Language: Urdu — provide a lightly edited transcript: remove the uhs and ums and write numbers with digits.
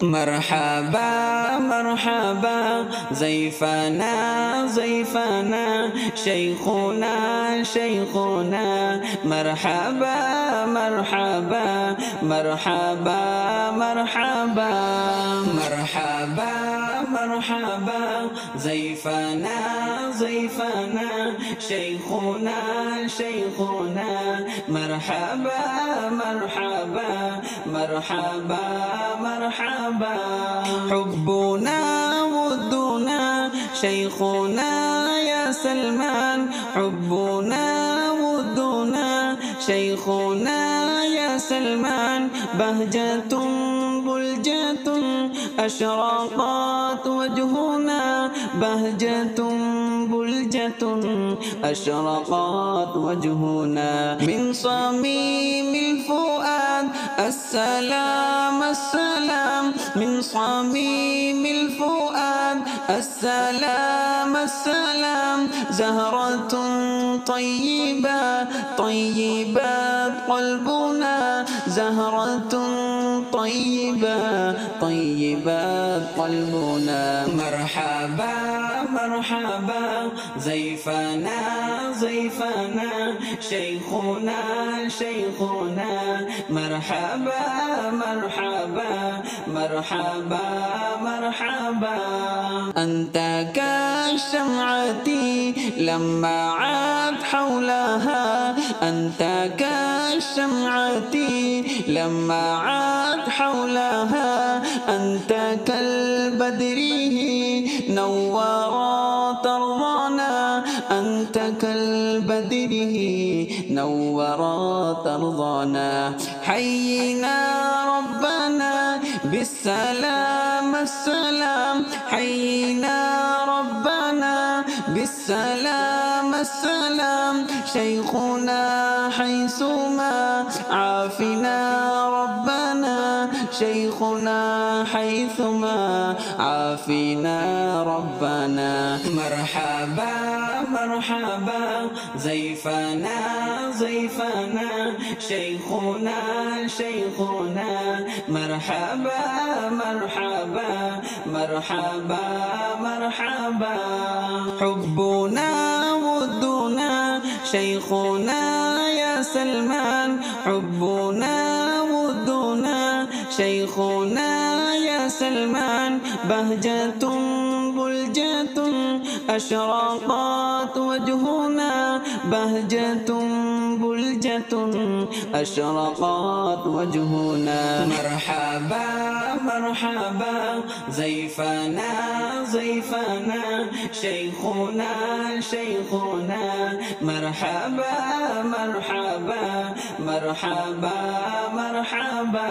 مرحبا مرحبا ضيفنا ضيفنا شيخنا شيخنا مرحبا مرحبا مرحبا مرحبا مرحبا مرحبا ضيفنا ضيفنا شيخنا شيخنا مرحبا مرحبا مرحبا مرحبا حبنا ودنا شيخنا يا سلمان حبنا ودنا شيخنا يا سلمان بهجة بلجة أشرقت وجهنا بهجة بلجة أشرقت وجهنا من صميم الفؤاد السلام السلام من صميم الفؤاد السلام السلام زهرة طيبة طيبات قلبنا زهرة طيبة طيبات قلبنا مرحبا مرحبا ضيفنا ضيفنا شيخنا شيخنا مرحبا مرحبا مرحبا مرحبا أنت كالشمعة لما عاد حولها أنت كالشمعة لما عاد حولها أنت كالبدر نورت أرضنا أنت كالبدر نورت أرضنا حينا ربنا بالسلام السلام حينا ربنا بالسلام السلام شيخنا حيثما عافنا ربنا شيخنا حيثما عافنا ربنا مرحبا مرحبا ضيفنا ضيفنا شيخنا شيخنا مرحبا مرحبا مرحبا مرحبا حبنا ودنا شيخنا يا سلمان حبنا ودنا شيخنا يا سلمان بهجة بلجة أشرقت وجهنا بهجة بلجة أشرقت وجهنا مرحبا مرحبا ضيفنا ضيفنا شيخنا شيخنا مرحبا مرحبا مرحبا مرحبا